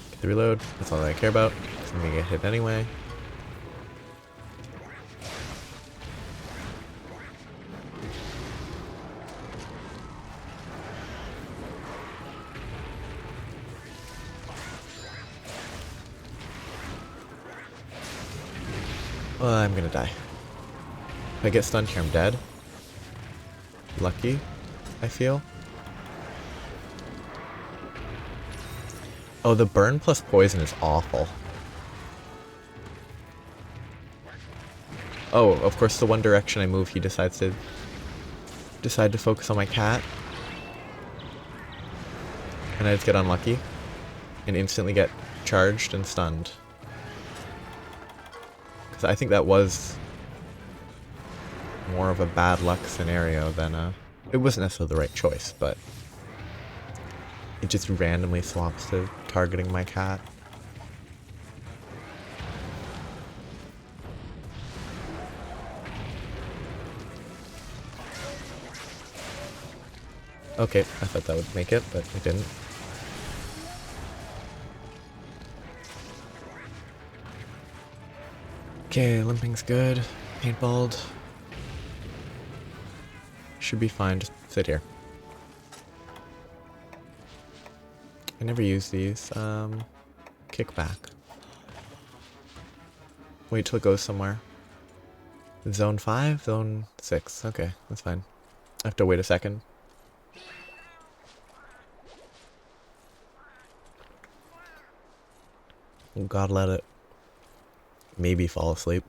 Get the reload, that's all that I care about. Because I'm gonna get hit anyway. I'm gonna die. If I get stunned here, I'm dead. Lucky, I feel. Oh, the burn plus poison is awful. Oh, of course, the one direction I move, he decides to focus on my cat. And I just get unlucky. And instantly get charged and stunned. Because I think that was more of a bad luck scenario than a... It wasn't necessarily the right choice, but... It just randomly swaps to targeting my cat. Okay, I thought that would make it, but it didn't. Okay, limping's good. Paintballed. Should be fine, just sit here. I never use these. Kick back. Wait till it goes somewhere. Zone 5? Zone 6. Okay, that's fine. I have to wait a second. God let it maybe fall asleep.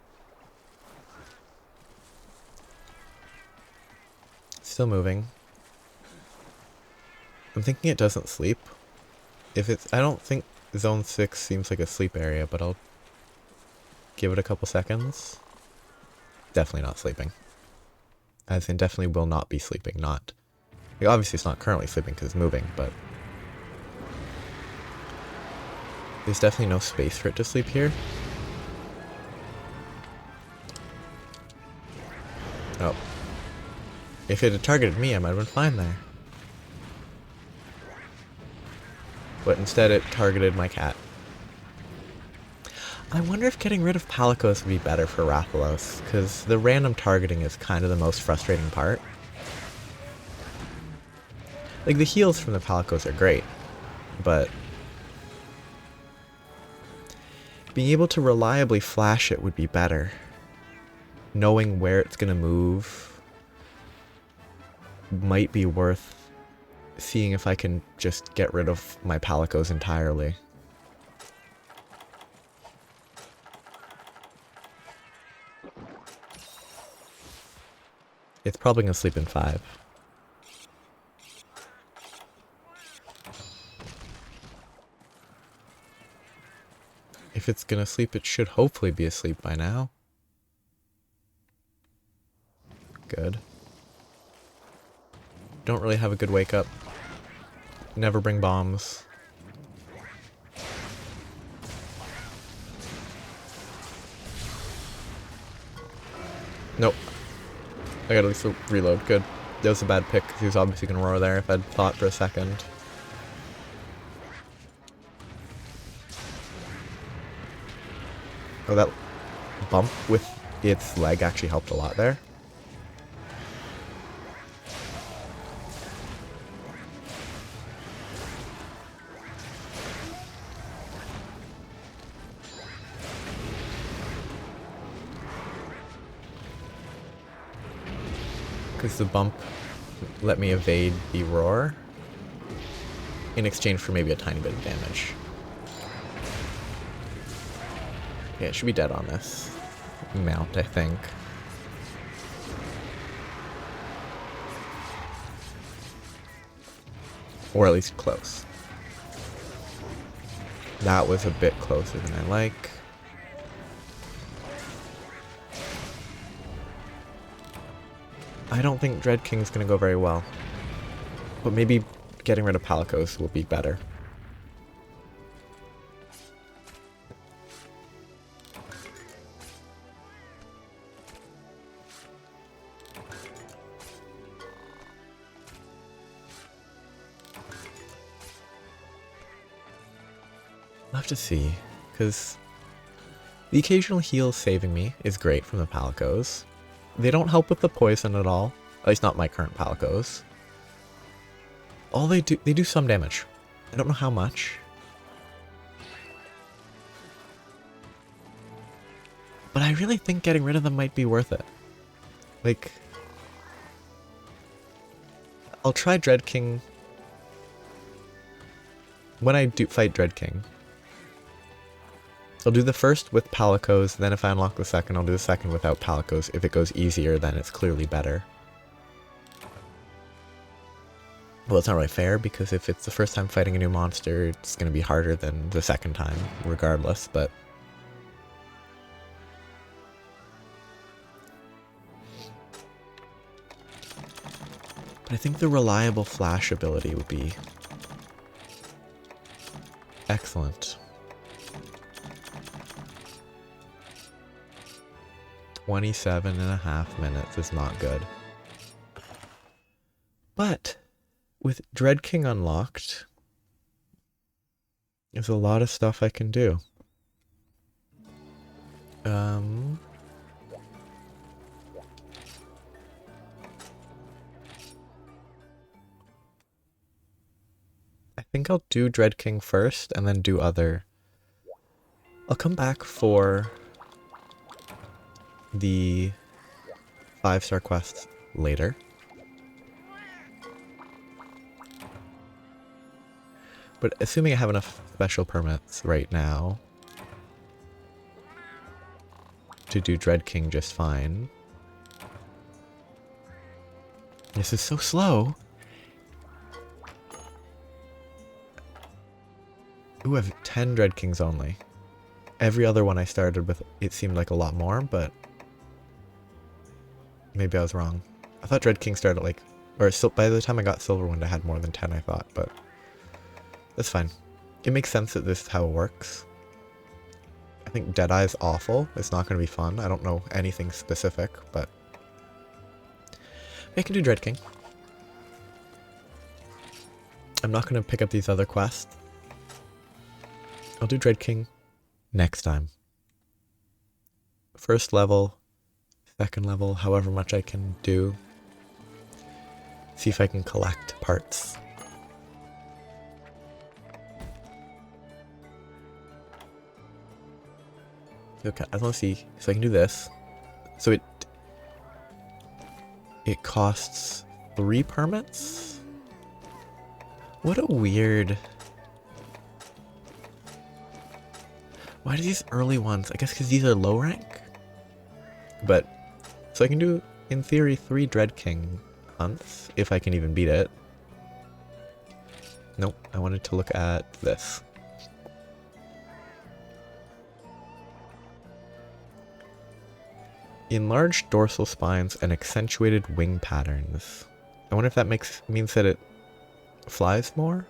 Still moving. I'm thinking it doesn't sleep. If it's... I don't think Zone 6 seems like a sleep area, but I'll give it a couple seconds. Definitely not sleeping. As in, definitely will not be sleeping, not... Like, obviously it's not currently sleeping because it's moving, but... There's definitely no space for it to sleep here. Oh. If it had targeted me, I might have been fine there. But instead it targeted my cat. I wonder if getting rid of Palicos would be better for Rathalos, because the random targeting is kind of the most frustrating part. Like, the heals from the Palicos are great, but... being able to reliably flash it would be better. Knowing where it's gonna move might be worth seeing if I can just get rid of my Palicos entirely. It's probably gonna sleep in 5. If it's gonna sleep, it should hopefully be asleep by now. Good. Don't really have a good wake up. Never bring bombs. Nope. I gotta at least reload. Good. That was a bad pick, because he was obviously gonna roar there if I'd thought for a second. Oh, that bump with its leg actually helped a lot there. Because the bump let me evade the roar in exchange for maybe a tiny bit of damage. Yeah, it should be dead on this mount, I think. Or at least close. That was a bit closer than I like. I don't think Dreadking's gonna go very well. But maybe getting rid of Palicos will be better. I'll have to see, because the occasional heal saving me is great from the Palicos. They don't help with the poison at all, at least not my current Palicos. All they do some damage. I don't know how much. But I really think getting rid of them might be worth it. Like, I'll try Dreadking when I do fight Dreadking. I'll do the first with Palicos, then if I unlock the second, I'll do the second without Palicos. If it goes easier, then it's clearly better. Well, it's not really fair, because if it's the first time fighting a new monster, it's going to be harder than the second time, regardless, but... But I think the reliable flash ability would be excellent. 27.5 minutes is not good. But with Dreadking unlocked, there's a lot of stuff I can do. I think I'll do Dreadking first and then do other. I'll come back for the 5-star quests later. But assuming I have enough special permits right now to do Dreadking just fine. This is so slow. Ooh, I have 10 Dreadkings only. Every other one I started with, it seemed like a lot more, but maybe I was wrong. I thought Dreadking started like, or by the time I got Silverwind I had more than 10 I thought, but that's fine. It makes sense that this is how it works. I think Deadeye is awful. It's not going to be fun. I don't know anything specific, but I can do Dreadking. I'm not going to pick up these other quests. I'll do Dreadking next time. First level, second level, however much I can do. See if I can collect parts. Okay, I want to see. So I can do this. So it costs 3 permits? What a weird... Why do these early ones? I guess because these are low rank? But, so I can do, in theory, 3 Dreadking hunts, if I can even beat it. Nope, I wanted to look at this. Enlarged dorsal spines and accentuated wing patterns. I wonder if that means that it flies more?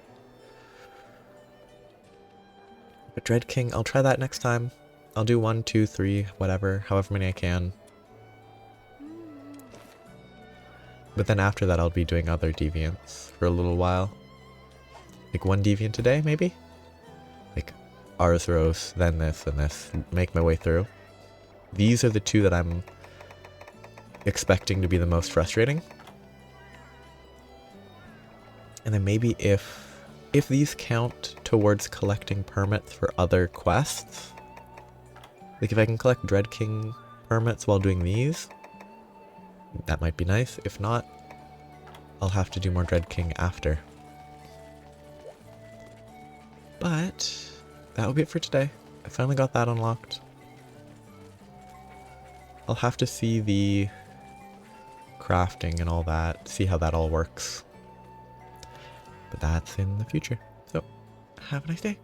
But Dreadking, I'll try that next time. I'll do 1, 2, 3, whatever, however many I can. But then after that I'll be doing other deviants for a little while. Like 1 deviant a day, maybe? Like Arzros, then this, and this. Make my way through. These are the 2 that I'm expecting to be the most frustrating. And then maybe if these count towards collecting permits for other quests, like if I can collect Dreadking permits while doing these, that might be nice. If not, I'll have to do more Dreadking after. But that will be it for today. I finally got that unlocked. I'll have to see the crafting and all that, see how that all works. But that's in the future. So, have a nice day.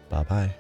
Bye-bye.